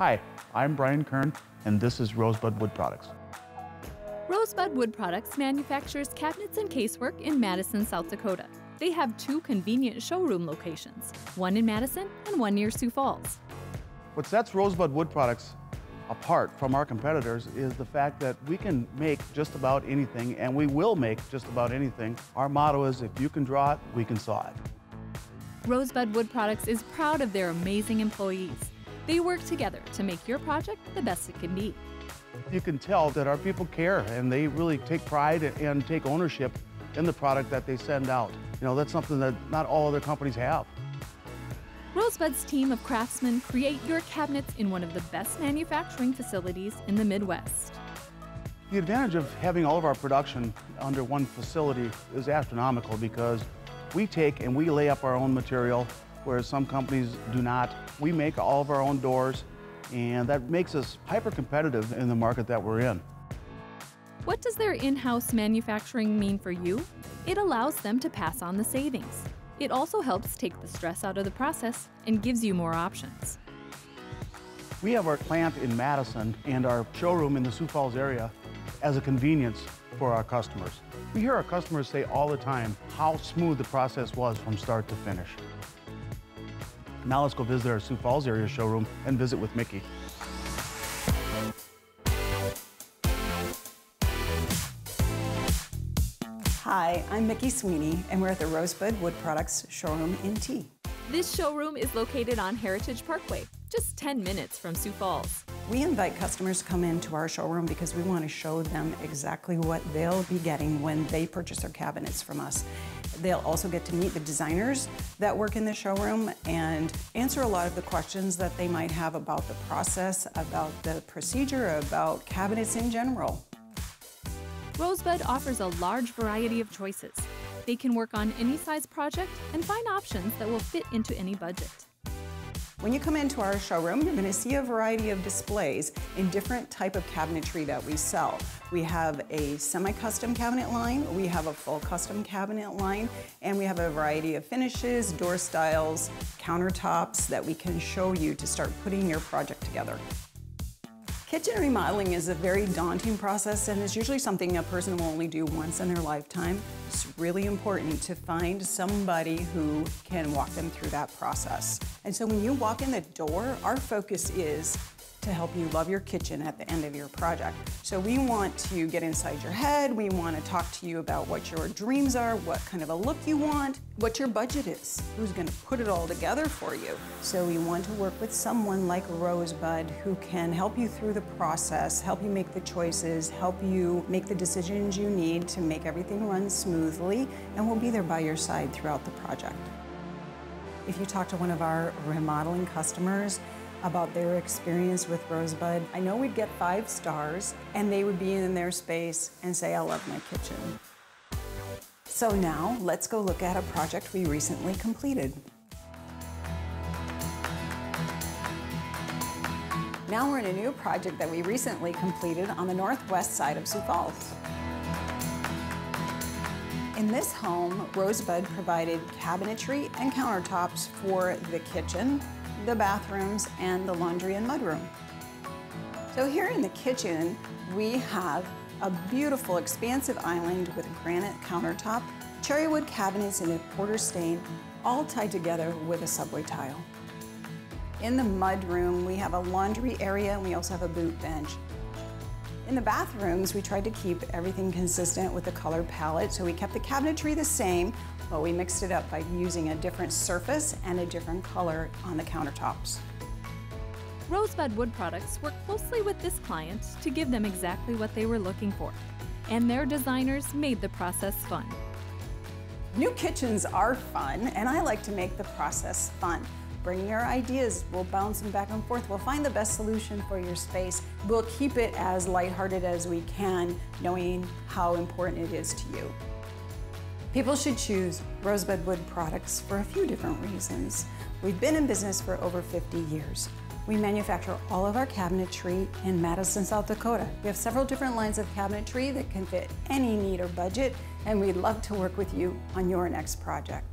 Hi, I'm Brian Kern, and this is Rosebud Wood Products. Rosebud Wood Products manufactures cabinets and casework in Madison, South Dakota. They have 2 convenient showroom locations, one in Madison and one near Sioux Falls. What sets Rosebud Wood Products apart from our competitors is the fact that we can make just about anything, and we will make just about anything. Our motto is, if you can draw it, we can saw it. Rosebud Wood Products is proud of their amazing employees. They work together to make your project the best it can be. You can tell that our people care, and they really take pride and take ownership in the product that they send out. You know, that's something that not all other companies have. Rosebud's team of craftsmen create your cabinets in one of the best manufacturing facilities in the Midwest. The advantage of having all of our production under one facility is astronomical because we take and we lay up our own material, whereas some companies do not. We make all of our own doors, and that makes us hyper-competitive in the market that we're in. What does their in-house manufacturing mean for you? It allows them to pass on the savings. It also helps take the stress out of the process and gives you more options. We have our plant in Madison and our showroom in the Sioux Falls area as a convenience for our customers. We hear our customers say all the time how smooth the process was from start to finish. Now let's go visit our Sioux Falls area showroom and visit with Mickey. Hi, I'm Mickey Sweeney, and we're at the Rosebud Wood Products showroom in T. This showroom is located on Heritage Parkway, just 10 minutes from Sioux Falls. We invite customers to come into our showroom because we want to show them exactly what they'll be getting when they purchase their cabinets from us. They'll also get to meet the designers that work in the showroom and answer a lot of the questions that they might have about the process, about the procedure, about cabinets in general. Rosebud offers a large variety of choices. They can work on any size project and find options that will fit into any budget. When you come into our showroom, you're going to see a variety of displays in different type of cabinetry that we sell. We have a semi-custom cabinet line, we have a full custom cabinet line, and we have a variety of finishes, door styles, countertops that we can show you to start putting your project together. Kitchen remodeling is a very daunting process, and it's usually something a person will only do once in their lifetime. It's really important to find somebody who can walk them through that process. And so when you walk in the door, our focus is to help you love your kitchen at the end of your project. So we want to get inside your head, we want to talk to you about what your dreams are, what kind of a look you want, what your budget is, who's going to put it all together for you. So we want to work with someone like Rosebud who can help you through the process, help you make the choices, help you make the decisions you need to make everything run smoothly, and we'll be there by your side throughout the project. If you talk to one of our remodeling customers about their experience with Rosebud, I know we'd get 5 stars, and they would be in their space and say, I love my kitchen. So now, let's go look at a project we recently completed. Now we're in a new project that we recently completed on the northwest side of Sioux Falls. In this home, Rosebud provided cabinetry and countertops for the kitchen, the bathrooms, and the laundry and mudroom. So here in the kitchen, we have a beautiful expansive island with a granite countertop, cherry wood cabinets in a porter stain, all tied together with a subway tile. In the mudroom, we have a laundry area, and we also have a boot bench. In the bathrooms, we tried to keep everything consistent with the color palette, so we kept the cabinetry the same, but we mixed it up by using a different surface and a different color on the countertops. Rosebud Wood Products work closely with this client to give them exactly what they were looking for, and their designers made the process fun. New kitchens are fun, and I like to make the process fun. Bring your ideas, we'll bounce them back and forth, we'll find the best solution for your space. We'll keep it as lighthearted as we can, knowing how important it is to you. People should choose Rosebud Wood Products for a few different reasons. We've been in business for over 50 years. We manufacture all of our cabinetry in Madison, South Dakota. We have several different lines of cabinetry that can fit any need or budget, and we'd love to work with you on your next project.